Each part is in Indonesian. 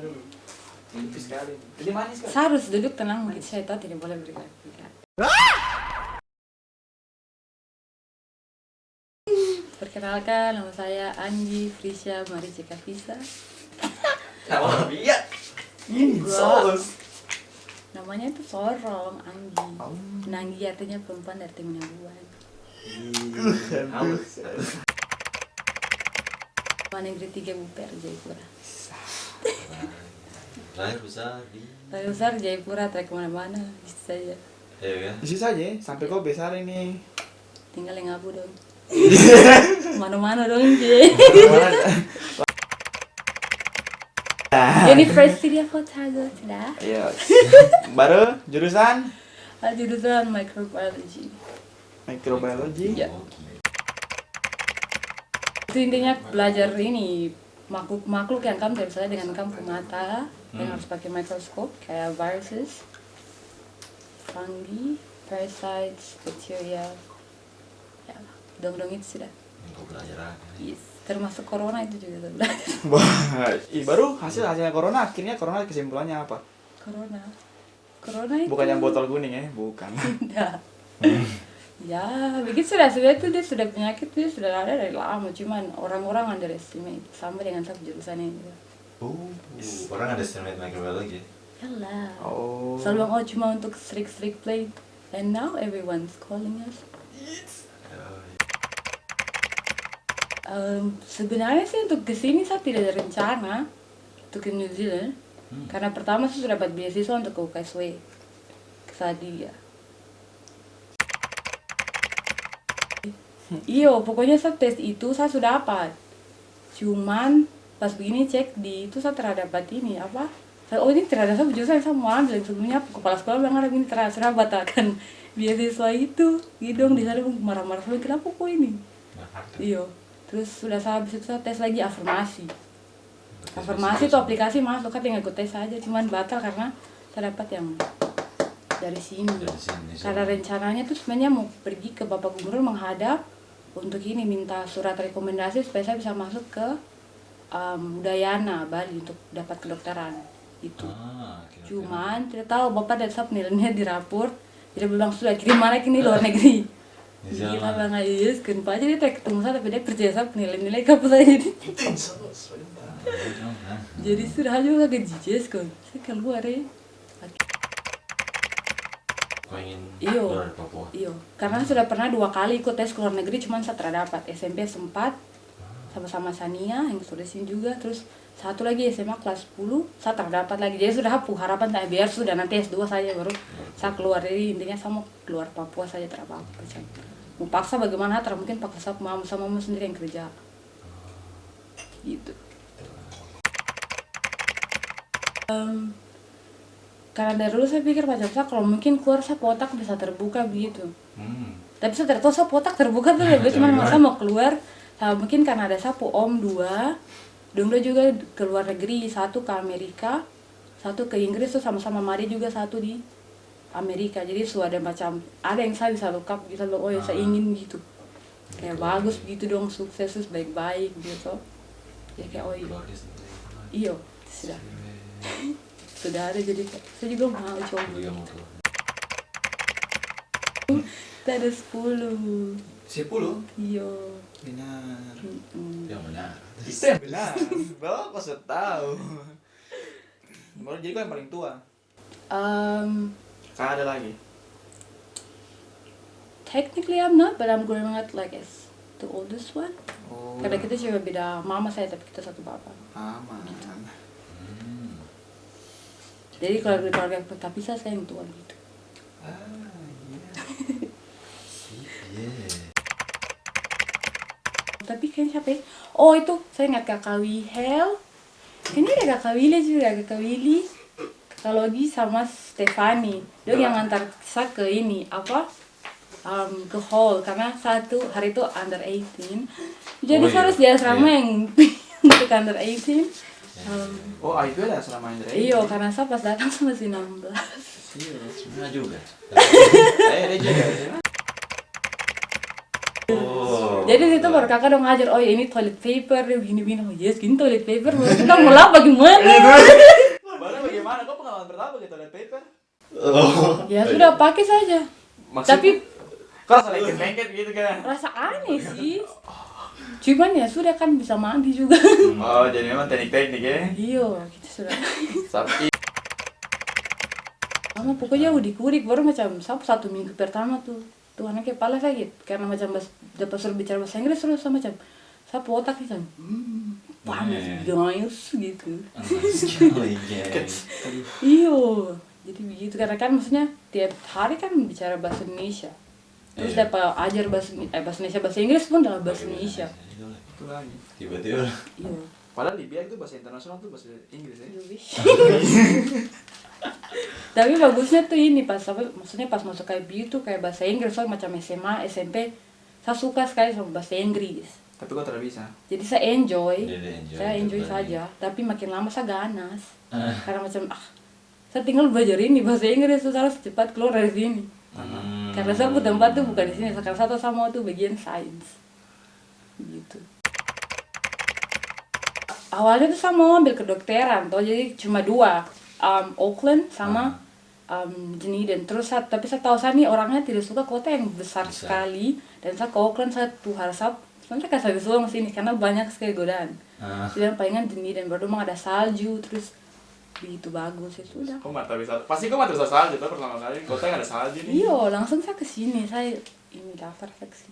Aduh, mimpi sekali. Jadi manis kan? Saya harus duduk tenang, saya tahu tidak boleh bergerak. Perkenalkan, nama saya Anggi Frisya Maricika Fisa. Nama dia. Sos. Namanya itu Sorong, Anggi. Nanggi artinya perempuan dari Temanggung. Negeri 3 Buper, Jayapura. Lahir besar di Jayapura, trek kemana-mana, bisa saja. Iya kan? Isi saja, sampai kau besar ini. Tinggal yang Abu dong. Mana-mana dong, Jay. University of Otago, sudah. Iya. Baru jurusan Jurusan microbiology. mikrobiologi. Ya. Itu intinya belajar ini makhluk yang kamu tidak bisa lihat dengan kamu mata, yang harus pakai mikroskop kayak viruses, fungi, parasites, bacteria. Ya, dong itu sudah. Kau belajar apa? Yes. Termasuk corona itu juga saya belajar. Wah, baru hasilnya corona. Akhirnya corona kesimpulannya apa? Corona itu. Bukan yang botol kuning ya, bukan. Tidak. Ya, begitu sudah sebenarnya itu dia sudah penyakit dia sudah ada dari lama, cuman orang-orang underestimate sama dengan satu jurusan ini. Orang ada estimate microbiology. Yalah. Oh. Selalu bilang, cuma untuk strict play, and now everyone's calling us. Sebenarnya sih untuk kesini saya tidak ada rencana untuk ke New Zealand, karena pertama saya sudah dapat beasiswa untuk ke UKSW, ke Sadia. Iyo, pokoknya saya tes itu saya sudah dapat. Cuman pas begini cek di itu saya terdapat ini apa? Oh ini terhadap saya jurusan yang saya mau ambil yang sebelumnya kepala sekolah bilang ada ini terhadap batakan beasiswa itu. Gidong di sana marah-marah saya kenapa kok ini? Iyo, terus sudah saya habis itu saya tes lagi afirmasi. Afirmasi itu aplikasi masuk kan tinggal ikut tes aja, cuman batal karena saya dapat yang dari sini. Karena rencananya tuh sebenarnya mau pergi ke Bapak Gubernur menghadap untuk ini minta surat rekomendasi supaya saya bisa masuk ke Udayana Bali untuk dapat kedokteran itu. Cuman tidak tahu Bapak dan saya penilaiannya di raport, dia bilang sudah kirim mana kini luar negeri. Kita bilang yes, kenapa aja dia ketemu saya tapi dia percaya saya penilaian-nilai kamu saya jadi. Jadi sudah juga ke JJS kan, saya keluar ya. Iyo, karena sudah pernah 2 kali ikut tes ke luar negeri, cuman saya terdapat. SMP sempat sama-sama Sania yang sudah sini juga, terus satu lagi SMA kelas 10 saya terdapat lagi. Jadi sudah harapan saya biar sudah nanti S2 saja baru saya keluar. Jadi intinya saya mau keluar Papua saja terapa. Mau paksa bagaimana mungkin paksa mama sama mama sendiri yang kerja. Gitu. Karena dari dulu saya pikir macam saya kalau mungkin keluar saya otak bisa terbuka begitu. Tapi saya tidak tahu saya otak terbuka tuh lebih cuma masa mau keluar. Mungkin karena ada sapu om 2 juga ke luar negeri, 1 ke Amerika, 1 ke Inggris tuh sama-sama Mari juga 1 di Amerika. Jadi sudah ada macam ada yang saya bisa look up gitu loh, oh ya saya ingin gitu. Kayak bagus begitu dong, sukses terus baik-baik gitu. Ya kayak oh iya sudah. Sudah ada jadi saya juga mau coba. Kita ada 10. 10? Iya. Benar. Yang benar. Itu yang benar. Bawa kok sudah tahu. Baru jadi kau yang paling tua. Kak ada lagi. Technically I'm not, but I'm growing up like as the oldest one. Oh. Karena kita cuma beda mama saya tapi kita satu bapak. Aman. Jadi kalau keluarga tapi saya yang tua gitu. Tapi kan siapa ya? Oh itu saya ingat Kakak Wihel. Ini ada Kakak Willy juga, Kakak Willy, Kakak Logi sama Stefani. Dia yang ngantar saya ke ini apa? Ke hall karena satu hari itu under 18. Jadi saya harus di asrama yang untuk under 18. Itu ada selama Indra. Iya, karena saya pas datang masih 16. Iya, sebenarnya juga. Dia juga. Jadi situ baru kakak dong ngajar, oh ya ini toilet paper, gini-gini, oh yes gini toilet paper, kita mau lap bagaimana? Baru bagaimana? Kok pengalaman pertama gitu toilet paper? Oh. Ya sudah pakai saja. Tapi kok salah lengket gitu kan? rasa aneh sih. Cuman ya sudah kan bisa mandi juga. Oh, jadi memang teknik-teknik ya? Iya, gitu sudah. Sapi. Sama pokoknya udik-udik baru macam satu minggu pertama tuh anaknya kepala sakit karena macam dapat suruh bicara bahasa Inggris terus sama macam sapu otak gitu panas guys gitu. Iyo, jadi begitu karena kan maksudnya tiap hari kan bicara bahasa Indonesia terus dapat ajar bahasa Indonesia bahasa Inggris pun dalam bahasa Indonesia. Itu lagi. Tiba-tiba. Iya. Padahal di biak itu bahasa internasional tuh bahasa Inggris ya. Tapi bagusnya tuh ini pas maksudnya pas masuk kayak gitu kayak bahasa Inggris soal macam SMA, SMP saya suka sekali sama bahasa Inggris. Tapi kok tidak bisa? Jadi saya enjoy Jadi saja. Tapi makin lama saya ganas karena macam saya tinggal belajar ini bahasa Inggris tuh harus cepat keluar dari sini. Karena saya tempat tuh bukan di sini. Karena satu sama tuh bagian sains, gitu. Awalnya tuh saya mau ambil kedokteran, tuh jadi cuma dua. Auckland sama Dunedin. Terus tapi saya tahu saya nih orangnya tidak suka kota yang besar sekali dan saya ke Auckland saya tuh harus sebenarnya kan saya suka sini karena banyak sekali godaan. Jadi yang palingan Dunedin baru memang ada salju terus begitu bagus itu udah. Kok mata bisa? Pasti kok mata bisa salju tuh pertama kali kota yang ada salju nih. Iya langsung saya kesini saya ini daftar seksi.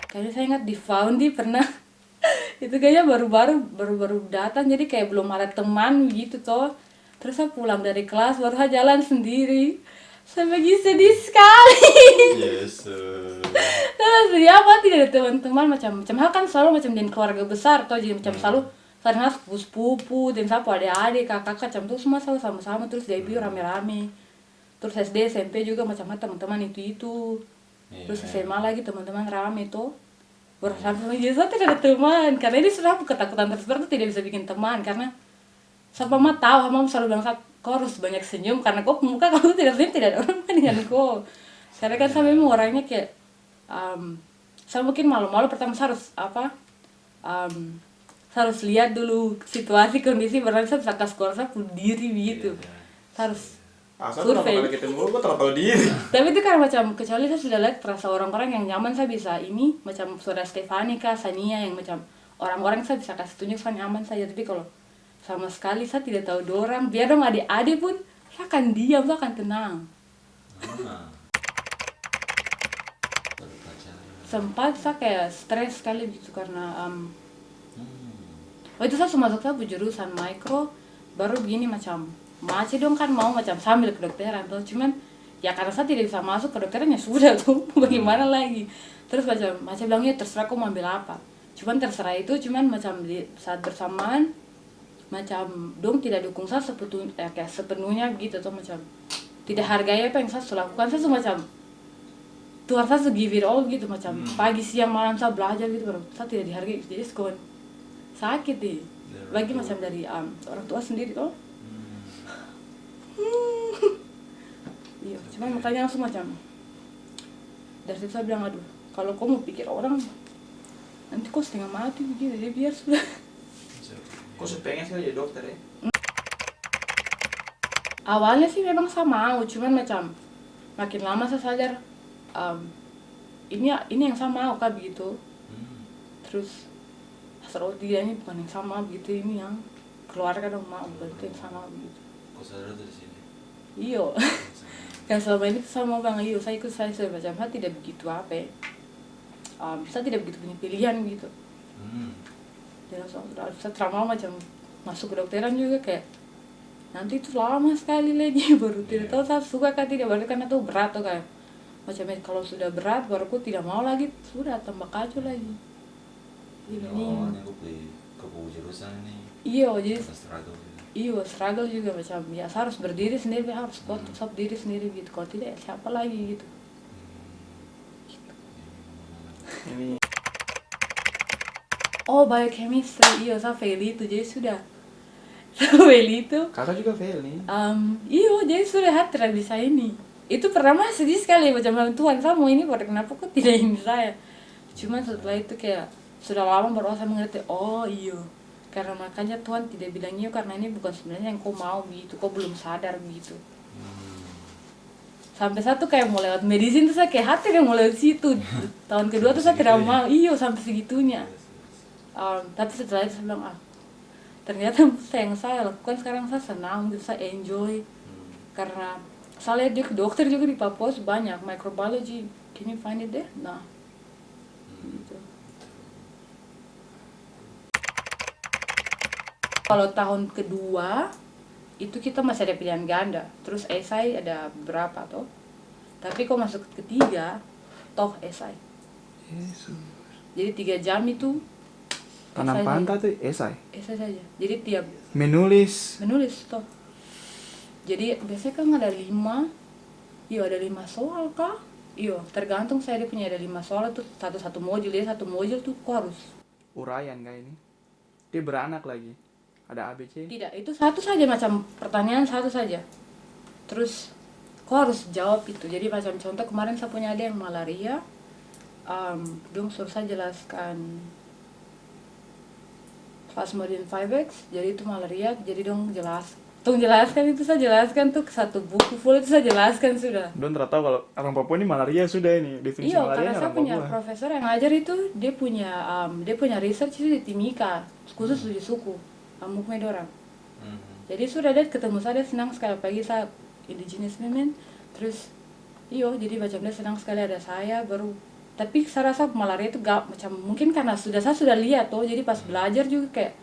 Kayaknya saya ingat di Foundy pernah itu kayaknya baru datang jadi kayak belum ada teman gitu toh terus saya pulang dari kelas baru saya jalan sendiri saya begitu sedih sekali. Yesus. Terus dia apa tidak ada teman-teman macam hal kan selalu macam dan keluarga besar toh jadi macam selalu karena sepupu dan siapa adik-adik kakak macam tuh semua selalu sama-sama terus debut rame-rame terus SD SMP juga macam teman-teman itu terus SMA lagi teman-teman rame tuh bersama jadi saya tidak ada teman karena ini sudah ketakutan tersebut tuh tidak bisa bikin teman karena siapa mah tahu mama selalu bilang kau harus banyak senyum karena kok muka kamu tidak senyum tidak ada orang dengan kau karena kan saya memang orangnya kayak saya mungkin malu-malu pertama saya harus saya harus lihat dulu situasi kondisi berarti saya bisa kasih keluar saya pun diri begitu saya harus survei. Kalau ketemu gue terlalu diri. Tapi itu karena macam kecuali saya sudah lihat terasa orang-orang yang nyaman saya bisa ini macam saudara Stefani kah Sania yang macam orang-orang saya bisa kasih tunjuk saya nyaman saja tapi kalau sama sekali saya tidak tahu dorang biar dong adik-adik pun saya akan diam saya akan tenang. Sempat saya kayak stres sekali gitu karena itu saya masuk saya jurusan mikro baru begini macam masih dong kan mau macam sambil kedokteran tuh cuman ya karena saya tidak bisa masuk kedokteran ya sudah tuh bagaimana lagi terus macam bilang ya terserah aku mau ambil apa cuman terserah itu cuman macam di saat bersamaan macam dong tidak dukung saya sepenuhnya gitu tuh macam tidak hargai apa yang saya lakukan saya semacam Tuhan saya give it all gitu macam pagi siang malam saya belajar gitu baru saya tidak dihargai jadi sekon sakit deh bagi macam dari orang tua sendiri tuh. Iya, cuman makanya langsung macam dari situ saya bilang aduh kalau kau mau pikir orang nanti kau setengah mati begitu jadi biar sudah. Kok pengen sih jadi dokter ya? Awalnya sih memang saya mau cuman macam makin lama saya sadar ini yang saya mau kah begitu terus asal dia ini bukan yang sama begitu ini yang keluarga dong mau begitu yang sama begitu. Kok sadar dari sini? Iyo, kan selama ini sama bang iyo saya ikut saya macam saya tidak begitu saya tidak begitu punya pilihan gitu. Jadi saya trauma macam masuk kedokteran juga kayak nanti itu lama sekali lagi baru tidak tahu saya suka kan tidak baru karena tuh berat tuh kayak macam kalau sudah berat baru aku tidak mau lagi sudah tambah kacau lagi. Ini awalnya aku beli ke jurusan ini. Iyo jadi. Struggle struggle juga macam ya harus berdiri sendiri harus kuat stop diri sendiri gitu kalau tidak ya siapa lagi gitu. Ini biochemistry saya fail itu jadi sudah fail itu kakak juga fail nih. jadi sudah tidak bisa ini itu pertama sedih sekali macam Tuhan kamu ini pada kenapa kok tidak ini saya. Cuman setelah itu kayak sudah lama baru saya mengerti, oh iya karena makanya Tuhan tidak bilang iya karena ini bukan sebenarnya yang kau mau gitu, kau belum sadar gitu. Sampai satu kayak mau lewat medicine tuh saya kayak hati yang mau lewat situ. Tahun kedua tuh saya tidak mau, iya sampai segitunya. Tapi setelah itu saya bilang ternyata yang saya lakukan sekarang saya senang gitu, saya enjoy karena saya lihat juga dokter juga di Papua banyak microbiology, can you find it there? Nah gitu. Kalau tahun kedua itu kita masih ada pilihan ganda, terus esai ada berapa toh, tapi kok masuk ke ketiga toh esai. Yesus. Jadi 3 jam itu Tanam pantai tuh esai. esai saja, jadi tiap Menulis. toh. Jadi biasanya kan ada 5, iya ada 5 soal kah? Iya tergantung saya dia punya ada 5 soal tuh satu modul, ya satu modul tuh kok harus Uraian kayak ini. Dia beranak lagi. Ada ABC. tidak, itu satu saja macam pertanyaan satu saja. Terus kok harus jawab itu. Jadi macam contoh kemarin saya punya ada yang malaria. Dong suruh saya jelaskan Plasmodium vivax. Jadi itu malaria. Jadi dong jelaskan itu saya jelaskan tuh satu buku full itu saya jelaskan sudah. Don tidak tahu kalau orang Papua ini malaria sudah ini definisi Iya, malaria karena saya orang punya Papua. profesor yang ngajar itu dia punya research itu di Timika, khusus di suku Amuk Medorang. Jadi sudah dia ketemu saya, dia senang sekali pagi saya indigenous women. Terus jadi macam dia senang sekali ada saya baru. Tapi saya rasa malaria itu gak macam mungkin karena saya sudah lihat toh, jadi pas belajar juga kayak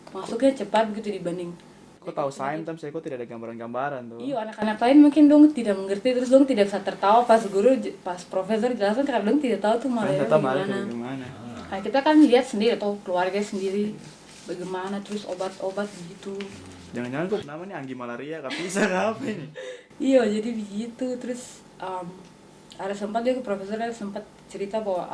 masuknya cepat begitu dibanding. Kau tahu sains tapi saya kok tidak ada gambaran-gambaran tuh. Iya, anak-anak lain mungkin dong tidak mengerti, terus dong tidak bisa tertawa pas pas profesor jelaskan karena dong tidak tahu tuh malaria Saya tahu malaria gimana. gimana. Nah, kita kan lihat sendiri atau keluarga sendiri bagaimana, terus obat-obat begitu. Jangan-jangan kok namanya Anggi malaria, gak bisa apa ini? Iya, jadi begitu. Terus ada sempat dia ke profesor ada sempat cerita bahwa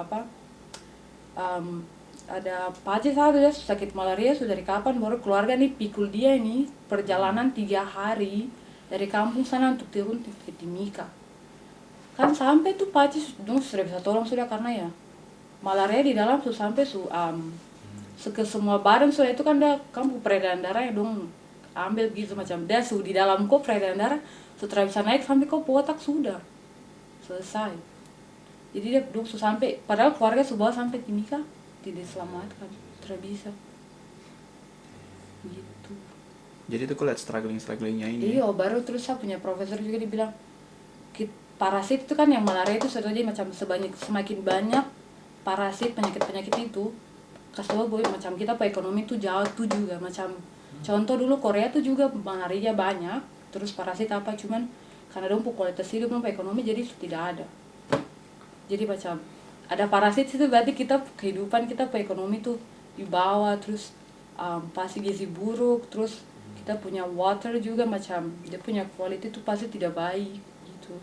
ada pace satu dia sakit malaria sudah dari kapan baru keluarga nih pikul dia ini perjalanan 3 hari dari kampung sana untuk turun ke Timika. Kan sampai tuh pace dong sudah bisa tolong sudah karena ya malaria di dalam tuh sampai ke semua badan sudah itu kan dia kampung peredaran darah yang dong ambil gitu macam dia di dalam kok peredaran darah setelah bisa naik sampai kok otak sudah selesai. Jadi dia dong sampai padahal keluarga sudah sampai Timika tidak diselamatkan, tidak bisa gitu. Jadi tuh kau lihat strugglingnya ini. Iya, baru terus saya punya profesor juga dibilang parasit itu kan yang malaria itu sebetulnya macam semakin banyak parasit penyakit itu kasih boy macam kita ekonomi tuh jauh tuh juga macam contoh dulu Korea tuh juga malaria banyak terus parasit cuman karena dong kualitas hidup dong ekonomi jadi tidak ada. Jadi macam ada parasit itu berarti kita kehidupan kita ekonomi tuh di bawah, terus pasti gizi buruk, terus kita punya water juga macam dia punya quality tuh pasti tidak baik gitu.